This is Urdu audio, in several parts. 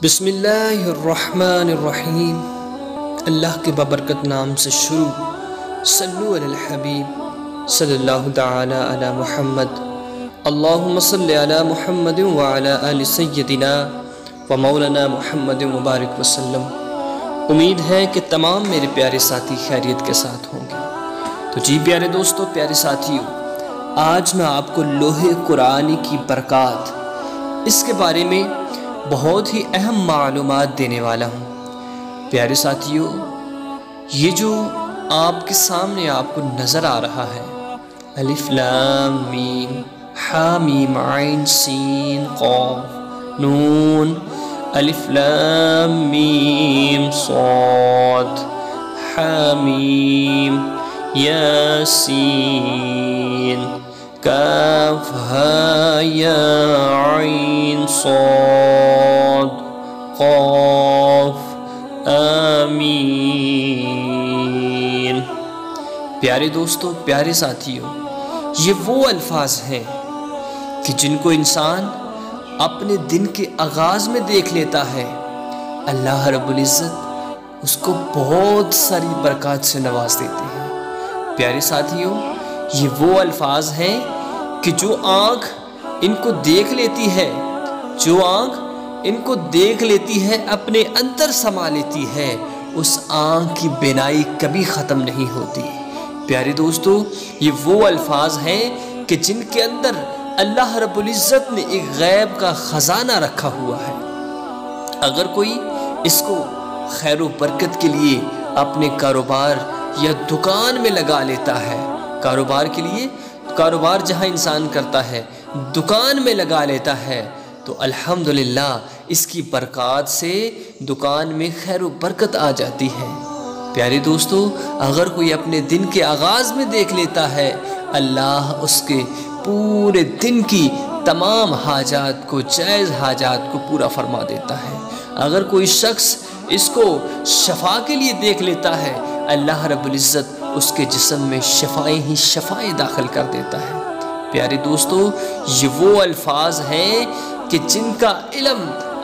بسم اللہ الرحمن الرحیم۔ اللہ کے بابرکت نام سے شروع۔ صلو علی الحبیب صلی اللہ تعالی علی محمد۔ اللہم صلی علی محمد وعلی آل سیدنا و مولانا محمد مبارک وسلم۔ امید ہے کہ تمام میرے پیارے ساتھی خیریت کے ساتھ ہوں گے۔ تو جی پیارے دوستو، پیارے ساتھیوں، آج میں آپ کو لوح قرآن کی برکات، اس کے بارے میں بہت ہی اہم معلومات دینے والا ہوں۔ پیارے ساتھیوں، یہ جو آپ کے سامنے آپ کو نظر آ رہا ہے، الف لام میم حامیم عین سین قاف نون، الف لام میم صاد حامیم یاسین کاف ہا یا عین صاد قاف آمین۔ پیارے دوستو، پیارے ساتھیوں، یہ وہ الفاظ ہیں کہ جن کو انسان اپنے دن کے آغاز میں دیکھ لیتا ہے، اللہ رب العزت اس کو بہت ساری برکات سے نواز دیتے ہیں۔ پیارے ساتھیوں، یہ وہ الفاظ ہیں کہ جو آنکھ ان کو دیکھ لیتی ہے، جو آنکھ ان کو دیکھ لیتی ہے، اپنے اندر سما لیتی ہے، اس آنکھ کی بینائی کبھی ختم نہیں ہوتی۔ پیارے دوستو، یہ وہ الفاظ ہیں کہ جن کے اندر اللہ رب العزت نے ایک غیب کا خزانہ رکھا ہوا ہے۔ اگر کوئی اس کو خیر و برکت کے لیے اپنے کاروبار یا دکان میں لگا لیتا ہے، کاروبار کے لیے، کاروبار جہاں انسان کرتا ہے دکان میں لگا لیتا ہے، تو الحمدللہ اس کی برکات سے دکان میں خیر و برکت آ جاتی ہے۔ پیارے دوستو، اگر کوئی اپنے دن کے آغاز میں دیکھ لیتا ہے، اللہ اس کے پورے دن کی تمام حاجات کو، جائز حاجات کو پورا فرما دیتا ہے۔ اگر کوئی شخص اس کو شفا کے لیے دیکھ لیتا ہے، اللہ رب العزت اس کے جسم میں شفائیں ہی شفائیں داخل کر دیتا ہے۔ پیارے دوستو، یہ وہ الفاظ ہیں کہ جن کا علم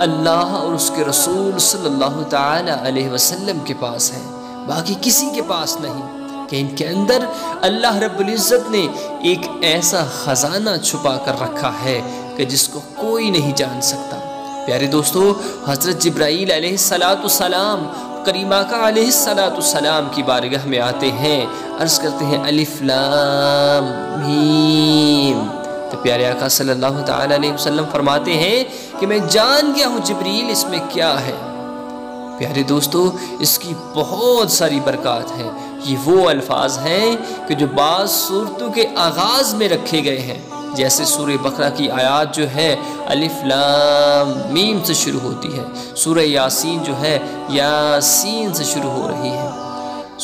اللہ اور اس کے رسول صلی اللہ تعالی علیہ وسلم کے پاس ہے، باقی کسی کے پاس نہیں، کہ ان کے اندر اللہ رب العزت نے ایک ایسا خزانہ چھپا کر رکھا ہے کہ جس کو کوئی نہیں جان سکتا۔ پیارے دوستو، حضرت جبرائیل علیہ السلام کریم آقا علیہ السلام کی بارگاہ میں آتے ہیں، عرض کرتے ہیں الف لام میم، تو پیارے آقا صلی اللہ تعالی علیہ وسلم فرماتے ہیں کہ میں جان گیا ہوں جبریل اس میں کیا ہے۔ پیارے دوستو، اس کی بہت ساری برکات ہیں۔ یہ وہ الفاظ ہیں کہ جو بعض صورتوں کے آغاز میں رکھے گئے ہیں، جیسے سورہ بقرہ کی آیات جو ہے الف لام میم سے شروع ہوتی ہے، سورہ یاسین جو ہے یاسین سے شروع ہو رہی ہے،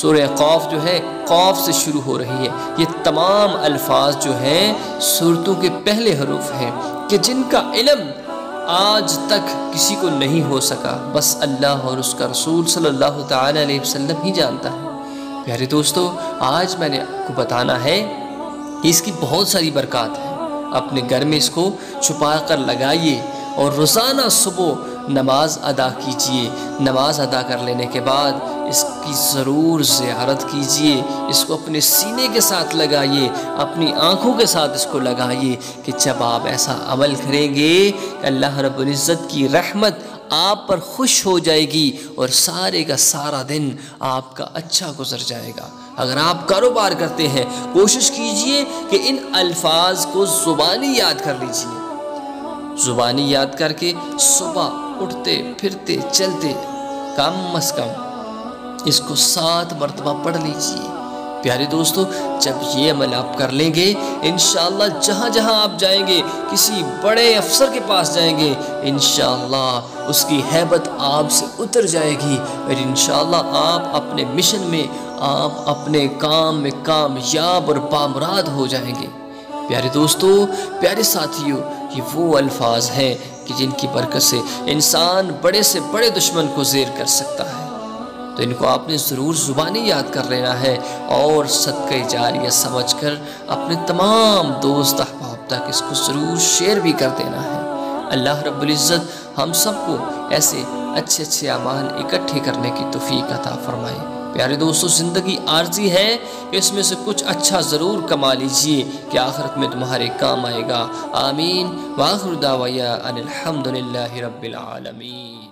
سورہ قاف جو ہے قاف سے شروع ہو رہی ہے۔ یہ تمام الفاظ جو ہیں سورتوں کے پہلے حروف ہیں کہ جن کا علم آج تک کسی کو نہیں ہو سکا، بس اللہ اور اس کا رسول صلی اللہ تعالی علیہ وسلم ہی جانتا ہے۔ پیارے دوستو، آج میں نے آپ کو بتانا ہے کہ اس کی بہت ساری برکات ہیں۔ اپنے گھر میں اس کو چھپا کر لگائیے اور روزانہ صبح نماز ادا کیجئے۔ نماز ادا کر لینے کے بعد اس کی ضرور زیارت کیجئے، اس کو اپنے سینے کے ساتھ لگائیے، اپنی آنکھوں کے ساتھ اس کو لگائیے کہ جب آپ ایسا عمل کریں گے کہ اللہ رب العزت کی رحمت آپ پر خوش ہو جائے گی اور سارے کا سارا دن آپ کا اچھا گزر جائے گا۔ اگر آپ کاروبار کرتے ہیں، کوشش کیجئے کہ ان الفاظ کو زبانی یاد کر لیجئے۔ زبانی یاد کر کے صبح اٹھتے پھرتے چلتے کم از کم اس کو 7 مرتبہ پڑھ لیجئے۔ پیارے دوستو، جب یہ عمل آپ کر لیں گے، انشاءاللہ جہاں جہاں آپ جائیں گے، کسی بڑے افسر کے پاس جائیں گے، انشاءاللہ اس کی ہیبت آپ سے اتر جائے گی، اور انشاءاللہ آپ اپنے مشن میں، آپ اپنے کام میں کامیاب اور بامراد ہو جائیں گے۔ پیارے دوستو، پیارے ساتھیوں، یہ وہ الفاظ ہیں کہ جن کی برکت سے انسان بڑے سے بڑے دشمن کو زیر کر سکتا ہے۔ تو ان کو آپ نے ضرور زبانی یاد کر لینا ہے اور صدقہ جاریہ سمجھ کر اپنے تمام دوست احباب تک اس کو ضرور شیئر بھی کر دینا ہے۔ اللہ رب العزت ہم سب کو ایسے اچھے اچھے اعمال اکٹھے کرنے کی توفیق عطا فرمائے۔ پیارے دوستو، زندگی عارضی ہے، اس میں سے کچھ اچھا ضرور کما لیجئے کہ آخرت میں تمہارے کام آئے گا۔ آمین۔ وآخر دعوانا ان الحمدللہ رب العالمین۔